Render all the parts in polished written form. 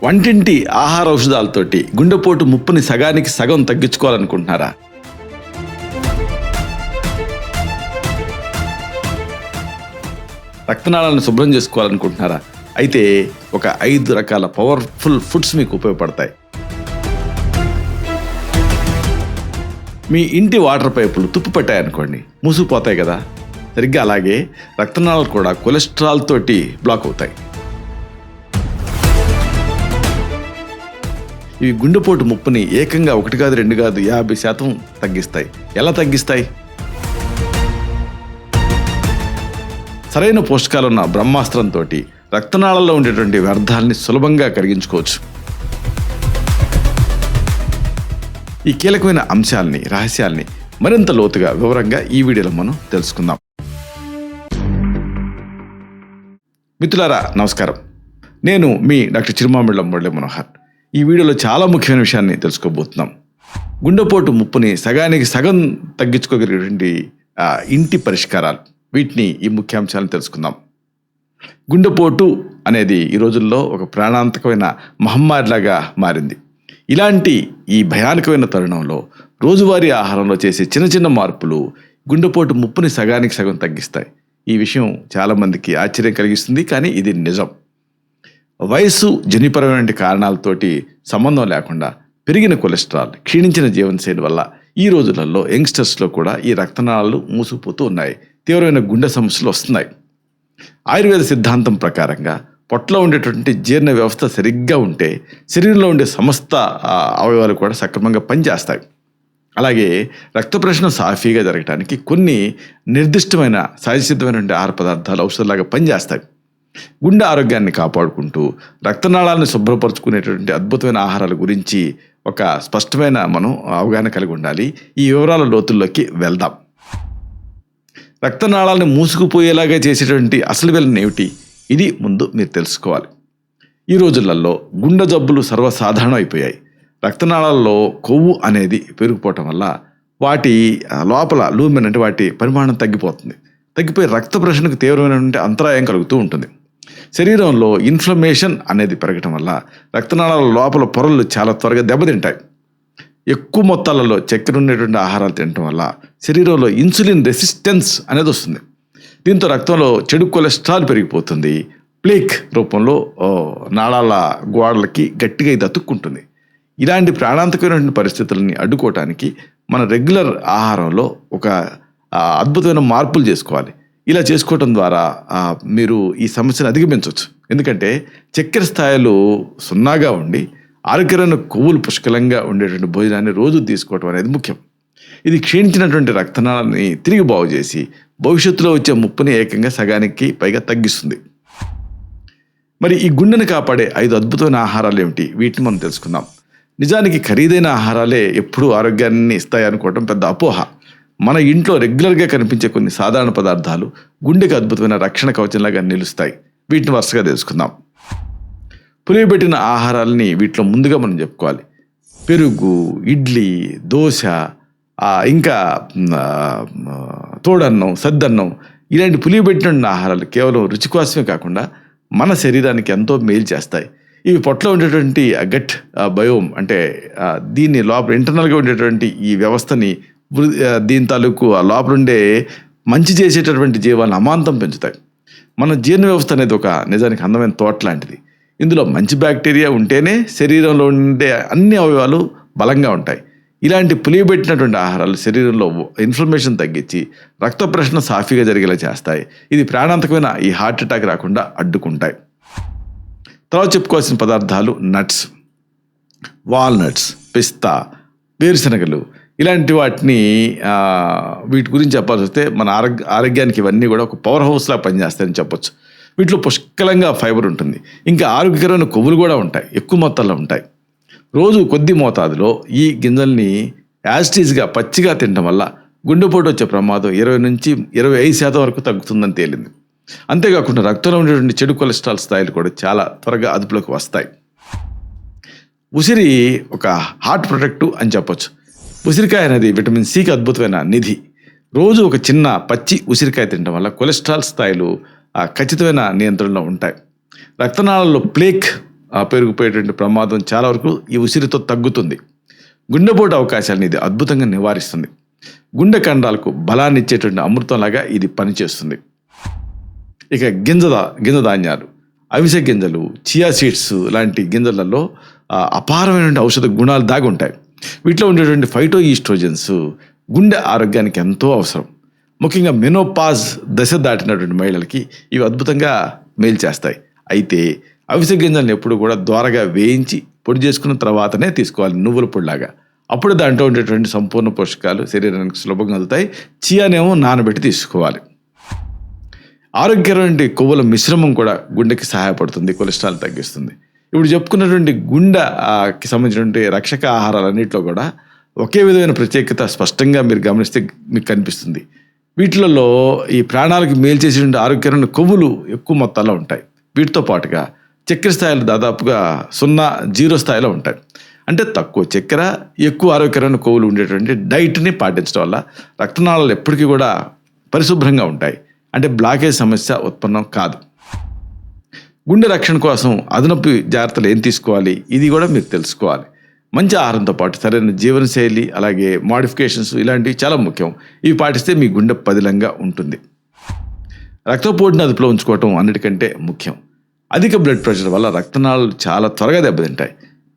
వంటింటి ఆహార ఔషధాలతోటి గుండెపోటు ముప్పుని సగానికి సగం తగ్గించుకోవాలనుకుంటున్నారా? రక్తనాళాలను శుభ్రం చేసుకోవాలనుకుంటున్నారా? అయితే ఒక 5 రకాల పవర్ఫుల్ ఫుడ్స్ మీకు ఉపయోగపడతాయి. మీ ఇంటి వాటర్ పైపులు తుప్పు పట్టాయనుకోండి, మూసుకుపోతాయి కదా. సరిగ్గా అలాగే రక్తనాళాలు కూడా కొలెస్ట్రాల్ తోటి బ్లాక్ అవుతాయి. ఇవి గుండెపోటు ముప్పుని ఏకంగా 1 కాదు 2 కాదు 50% తగ్గిస్తాయి. ఎలా తగ్గిస్తాయి? సరైన పోషకాలున్న బ్రహ్మాస్త్రంతో రక్తనాళాల్లో ఉండేటువంటి వ్యర్థాలని సులభంగా కరిగించుకోవచ్చు. ఈ కీలకమైన అంశాలని, రహస్యాల్ని మరింత లోతుగా వివరంగా ఈ వీడియోలో మనం తెలుసుకుందాం. మిత్రులారా నమస్కారం, నేను మీ డాక్టర్ చిరుమామిళ్ళ మురళీ మనోహర్. ఈ వీడియోలో చాలా ముఖ్యమైన విషయాన్ని తెలుసుకోబోతున్నాం. గుండెపోటు ముప్పుని సగానికి సగం తగ్గించుకోగలిగేటువంటి ఇంటి పరిష్కారాలు, వీటిని ఈ ముఖ్యాంశాలను తెలుసుకుందాం. గుండెపోటు అనేది ఈ రోజుల్లో ఒక ప్రాణాంతకమైన మహమ్మారిలాగా మారింది. ఇలాంటి ఈ భయానకమైన తరుణంలో రోజువారీ ఆహారంలో చేసే చిన్న చిన్న మార్పులు గుండెపోటు ముప్పుని సగానికి సగం తగ్గిస్తాయి. ఈ విషయం చాలామందికి ఆశ్చర్యం కలిగిస్తుంది, కానీ ఇది నిజం. వయస్సు, జన్యుపరమైన కారణాలతోటి సంబంధం లేకుండా పెరిగిన కొలెస్ట్రాల్, క్షీణించిన జీవనశైలి వల్ల ఈ రోజులలో యంగ్స్టర్స్లో కూడా ఈ రక్తనాళాలు మూసుకుపోతూ ఉన్నాయి. తీవ్రమైన గుండె సమస్యలు వస్తున్నాయి. ఆయుర్వేద సిద్ధాంతం ప్రకారంగా పొట్టలో ఉండేటువంటి జీర్ణ వ్యవస్థ సరిగ్గా ఉంటే శరీరంలో ఉండే సమస్త అవయవాలు కూడా సక్రమంగా పనిచేస్తాయి. అలాగే రక్త ప్రసరణ సాఫీగా జరగడానికి కొన్ని నిర్దిష్టమైన సహజసిద్ధమైనటువంటి ఆహార పదార్థాలు ఔషధాలాగా పనిచేస్తాయి. గుండె ఆరోగ్యాన్ని కాపాడుకుంటూ రక్తనాళాలను శుభ్రపరచుకునేటువంటి అద్భుతమైన ఆహారాల గురించి ఒక స్పష్టమైన మనం అవగాహన కలిగి ఉండాలి. ఈ వివరాల లోతుల్లోకి వెళ్దాం. రక్తనాళాలను మూసుకుపోయేలాగా చేసేటువంటి అసలు విలన్ ఏమిటి? ఇది ముందు మీరు తెలుసుకోవాలి. ఈ రోజులలో గుండె జబ్బులు సర్వసాధారణం అయిపోయాయి. రక్తనాళాల్లో కొవ్వు అనేది పెరిగిపోవటం వల్ల వాటి లోపల లూమెన్ అంటే వాటి పరిమాణం తగ్గిపోయి రక్త ప్రసరణకు తీవ్రమైనటువంటి అంతరాయం కలుగుతూ ఉంటుంది. శరీరంలో ఇన్ఫ్లమేషన్ అనేది పెరగటం వల్ల రక్తనాళాల లోపల పొరలు చాలా త్వరగా దెబ్బతింటాయి. ఎక్కువ మొత్తాలలో చక్కెర ఉండేటువంటి ఆహారాలు తినటం వల్ల శరీరంలో ఇన్సులిన్ రెసిస్టెన్స్ అనేది వస్తుంది. దీంతో రక్తంలో చెడు కొలెస్ట్రాల్ పెరిగిపోతుంది. ప్లేక్ రూపంలో నాళాల గోడలకి గట్టిగా ఇది అతుక్కుంటుంది. ఇలాంటి ప్రాణాంతకమైనటువంటి పరిస్థితులని అడ్డుకోవటానికి మన రెగ్యులర్ ఆహారంలో ఒక అద్భుతమైన మార్పులు చేసుకోవాలి. ఇలా చేసుకోవటం ద్వారా మీరు ఈ సమస్యను అధిగమించవచ్చు. ఎందుకంటే చక్కెర స్థాయిలు 0గా ఉండి ఆరోగ్యకరమైన కొవ్వులు పుష్కలంగా ఉండేటువంటి భోజనాన్ని రోజు తీసుకోవటం అనేది ముఖ్యం. ఇది క్షీణించినటువంటి రక్తనాళాన్ని తిరిగి బాగు చేసి భవిష్యత్తులో వచ్చే ముప్పుని ఏకంగా సగానికి పైగా తగ్గిస్తుంది. మరి ఈ గుండెను కాపాడే 5 అద్భుతమైన ఆహారాలు ఏమిటి? వీటిని మనం తెలుసుకుందాం. నిజానికి ఖరీదైన ఆహారాలే ఎప్పుడూ ఆరోగ్యాన్ని ఇస్తాయనుకోవటం పెద్ద అపోహ. మన ఇంట్లో రెగ్యులర్గా కనిపించే కొన్ని సాధారణ పదార్థాలు గుండెకి అద్భుతమైన రక్షణ కవచంలాగా నిలుస్తాయి. వీటిని వరుసగా తెలుసుకుందాం. పులియబెట్టిన ఆహారాలని వీటిలో ముందుగా మనం చెప్పుకోవాలి. పెరుగు, ఇడ్లీ, దోశ, ఇంకా తోడన్నం, సద్దన్నం, ఇలాంటి పులియబెట్టిన ఆహారాలు కేవలం రుచి కోసమే కాకుండా మన శరీరానికి ఎంతో మేలు చేస్తాయి. ఇవి పొట్టలో ఉండేటువంటి గట్ బయోమ్ అంటే దీన్ని లోపల ఇంటర్నల్గా ఉండేటువంటి ఈ వ్యవస్థని, దీని తాలూకు ఆ లోపల ఉండే మంచి చేసేటటువంటి జీవాలను అమాంతం పెంచుతాయి. మన జీర్ణ వ్యవస్థ అనేది ఒక నిజానికి అందమైన తోట లాంటిది. ఇందులో మంచి బ్యాక్టీరియా ఉంటేనే శరీరంలో ఉండే అన్ని అవయవాలు బలంగా ఉంటాయి. ఇలాంటి పులియబెట్టినటువంటి ఆహారాలు శరీరంలో ఇన్ఫ్లమేషన్ తగ్గించి రక్త ప్రసరణ సాఫీగా జరిగేలా చేస్తాయి. ఇది ప్రాణాంతకమైన ఈ హార్ట్ అటాక్ రాకుండా అడ్డుకుంటాయి. తర్వాత చెప్పుకోవాల్సిన పదార్థాలు నట్స్, వాల్నట్స్, పిస్తా, వేరుశనగలు, ఇలాంటి వాటిని వీటి గురించి చెప్పాల్సి వస్తే మన ఆరోగ్యానికి ఇవన్నీ కూడా ఒక పవర్ హౌస్లా పనిచేస్తాయని చెప్పొచ్చు. వీటిలో పుష్కలంగా ఫైబర్ ఉంటుంది. ఇంకా ఆరోగ్యకరమైన కొవ్వులు కూడా ఉంటాయి, ఎక్కువ మొత్తాల్లో ఉంటాయి. రోజు కొద్ది మోతాదులో ఈ గింజల్ని యాస్టీస్గా పచ్చిగా తినడం వల్ల గుండెపోటు వచ్చే ప్రమాదం 20 నుంచి 25% వరకు తగ్గుతుందని తేలింది. అంతేకాకుండా రక్తంలో ఉండేటువంటి చెడు కొలెస్ట్రాల్ స్థాయిలు కూడా చాలా త్వరగా అదుపులోకి వస్తాయి. ఉసిరి ఒక హార్ట్ ప్రొటెక్టివ్ అని చెప్పొచ్చు. ఉసిరికాయ అనేది విటమిన్ సికి అద్భుతమైన నిధి. రోజు ఒక చిన్న పచ్చి ఉసిరికాయ తినడం వల్ల కొలెస్ట్రాల్ స్థాయిలు ఖచ్చితమైన నియంత్రణలో ఉంటాయి. రక్తనాళాల్లో ప్లేక్ పెరిగిపోయేటువంటి ప్రమాదం చాలా వరకు ఈ ఉసిరితో తగ్గుతుంది. గుండెపోటు అవకాశాలను ఇది అద్భుతంగా నివారిస్తుంది. గుండె కండరాలకు బలాన్ని ఇచ్చేటువంటి అమృతంలాగా ఇది పనిచేస్తుంది. ఇక గింజ ధాన్యాలు, అవిసె గింజలు, చియా సీడ్స్ లాంటి గింజలలో అపారమైనటువంటి ఔషధ గుణాలు దాగి ఉంటాయి. వీటిలో ఉండేటువంటి ఫైటో ఈస్ట్రోజన్స్ గుండె ఆరోగ్యానికి ఎంతో అవసరం. ముఖ్యంగా మెనోపాజ్ దశ దాటినటువంటి మహిళలకి ఇవి అద్భుతంగా మేలు చేస్తాయి. అయితే అవిసె గింజలను ఎప్పుడు కూడా దోరగా వేయించి పొడి చేసుకున్న తర్వాతనే తీసుకోవాలి, నువ్వుల పొడిలాగా. అప్పుడు దాంట్లో ఉండేటువంటి సంపూర్ణ పోషకాలు శరీరానికి సులభంగా అందుతాయి. చియానేమో నానబెట్టి తీసుకోవాలి. ఆరోగ్యకరమైన కొవ్వుల మిశ్రమం కూడా గుండెకి సహాయపడుతుంది, కొలెస్ట్రాల్ తగ్గిస్తుంది. ఇప్పుడు చెప్పుకున్నటువంటి గుండెకి సంబంధించినటువంటి రక్షక ఆహారాలన్నింటిలో కూడా ఒకే విధమైన ప్రత్యేకత స్పష్టంగా మీరు గమనిస్తే మీకు కనిపిస్తుంది. వీటిలలో ఈ ప్రాణాలకు మేలు చేసేటువంటి ఆరోగ్యకరమైన కొవ్వులు ఎక్కువ మొత్తాల్లో ఉంటాయి. వీటితో పాటుగా చక్కెర స్థాయిలు దాదాపుగా 0 స్థాయిలో ఉంటాయి. అంటే తక్కువ చక్కెర, ఎక్కువ ఆరోగ్యకరమైన కొవ్వులు ఉండేటువంటి డైట్ని పాటించడం వల్ల రక్తనాళాలు ఎప్పటికీ కూడా పరిశుభ్రంగా ఉంటాయి. అంటే బ్లాకేజ్ సమస్య ఉత్పన్నం కాదు. గుండె రక్షణ కోసం అదనపు జాగ్రత్తలు ఏం తీసుకోవాలి, ఇది కూడా మీరు తెలుసుకోవాలి. మంచి ఆహారంతో పాటు సరైన జీవనశైలి, అలాగే మోడిఫికేషన్స్ ఇలాంటివి చాలా ముఖ్యం. ఇవి పాటిస్తే మీ గుండె పదిలంగా ఉంటుంది. రక్తపోటుని అదుపులో ఉంచుకోవటం అన్నిటికంటే ముఖ్యం. అధిక బ్లడ్ ప్రెషర్ వల్ల రక్తనాళాలు చాలా త్వరగా దెబ్బతింటాయి.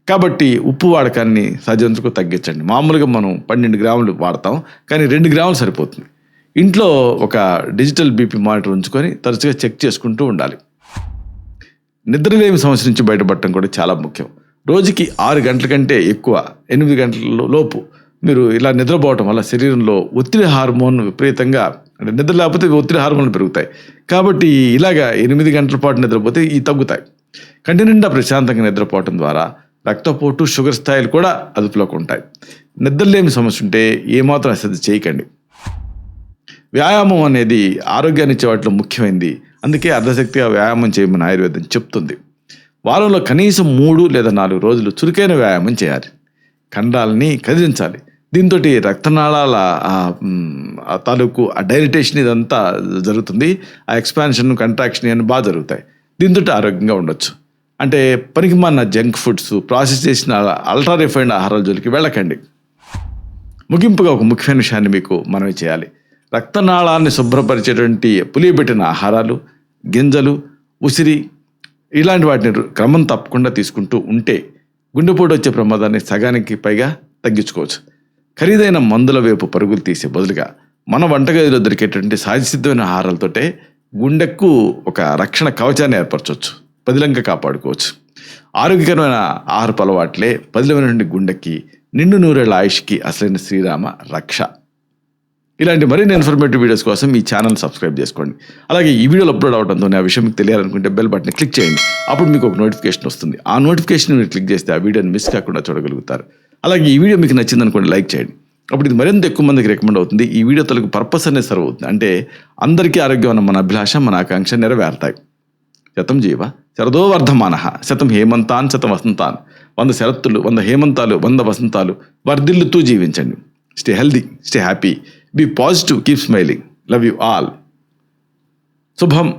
కాబట్టి ఉప్పు వాడకాన్ని సాధ్యమంతకు తగ్గించండి. మామూలుగా మనం 12 గ్రాములు వాడతాం, కానీ 2 గ్రాములు సరిపోతుంది. ఇంట్లో ఒక డిజిటల్ బీపీ మానిటర్ ఉంచుకొని తరచుగా చెక్ చేసుకుంటూ ఉండాలి. నిద్రలేమి సమస్య నుంచి బయటపడటం కూడా చాలా ముఖ్యం. రోజుకి 6 గంటల కంటే ఎక్కువ 8 గంటల లోపు మీరు ఇలా నిద్రపోవటం వల్ల శరీరంలో ఒత్తిడి హార్మోన్ విపరీతంగా, అంటే నిద్ర లేకపోతే ఒత్తిడి హార్మోన్లు పెరుగుతాయి. కాబట్టి ఇలాగా 8 గంటల పాటు నిద్రపోతే ఇవి తగ్గుతాయి. కంటి నిండా ప్రశాంతంగా నిద్రపోవటం ద్వారా రక్తపోటు, షుగర్ స్థాయిలు కూడా అదుపులోకి ఉంటాయి. నిద్రలేమి సమస్య ఉంటే ఏమాత్రం అశ్రద్ధ చేయకండి. వ్యాయామం అనేది ఆరోగ్యాన్ని ఇచ్చే వాటిలో ముఖ్యమైనది. అందుకే అర్ధశక్తిగా వ్యాయామం చేయమని ఆయుర్వేదం చెప్తుంది. వారంలో కనీసం 3 లేదా 4 రోజులు చురుకైన వ్యాయామం చేయాలి. కండరాలని కదిలించాలి. దీంతో రక్తనాళాల తాలూకు డైలిటేషన్ ఇదంతా జరుగుతుంది. ఆ ఎక్స్పాన్షన్, కంట్రాక్షన్ ఇవన్నీ బాగా జరుగుతాయి. దీంతో ఆరోగ్యంగా ఉండొచ్చు. అంటే పనికిమాలిన జంక్ ఫుడ్స్, ప్రాసెస్ చేసిన అల్ట్రా రిఫైన్డ్ ఆహారాల జోలికి వెళ్ళకండి. ముగింపుగా ఒక ముఖ్యమైన విషయాన్ని మీకు మనవి చేయాలి. రక్తనాళాన్ని శుభ్రపరిచేటువంటి పులియబెట్టిన ఆహారాలు, గింజలు, ఉసిరి ఇలాంటి వాటిని క్రమం తప్పకుండా తీసుకుంటూ ఉంటే గుండెపోటు వచ్చే ప్రమాదాన్ని సగానికి పైగా తగ్గించుకోవచ్చు. ఖరీదైన మందుల వైపు పరుగులు తీసే బదులుగా మన వంటగదిలో దొరికేటువంటి సహజసిద్ధమైన ఆహారాలతోటే గుండెకు ఒక రక్షణ కవచాన్ని ఏర్పరచవచ్చు, పదిలంగా కాపాడుకోవచ్చు. ఆరోగ్యకరమైన ఆహారపు అలవాట్లే పదిలమైనటువంటి గుండెకి, నిండు నూరేళ్ల ఆయుష్కి అసలైన శ్రీరామ రక్ష. ఇలాంటి మరిన్ని ఇన్ఫర్మేటివ్ వీడియోస్ కోసం ఈ ఛానల్ సబ్స్క్రైబ్ చేసుకోండి. అలాగే ఈ వీడియోలు అప్లోడ్ అవడంతో ఆ విషయం మీకు తెలియాలనుకుంటే బెల్ బటన్ క్లిక్ చేయండి. అప్పుడు మీకు ఒక నోటిఫికేషన్ వస్తుంది. ఆ నోటిఫికేషన్ మీరు క్లిక్ చేస్తే ఆ వీడియోని మిస్ కాకుండా చూడగలుగుతారు. అలాగే ఈ వీడియో మీకు నచ్చిందనుకోండి, లైక్ చేయండి. అప్పుడు ఇది మరింత ఎక్కువ మందికి రికమెండ్ అవుతుంది. ఈ వీడియో తలకు పర్పస్ అనేది సర్వ్ అవుతుంది. అంటే అందరికీ ఆరోగ్యం అన్న మన అభిలాష, మన ఆకాంక్ష నెరవేరుతాయి. శతం జీవ శరదో వర్ధమాన, శతం హేమంతాన్ శతం వసంతాన్. 100 శరత్తులు, 100 హేమంతాలు, 100 వసంతాలు వర్ధిల్లుతూ జీవించండి. Stay healthy, stay happy, be positive, keep smiling. Love you all. శుభం.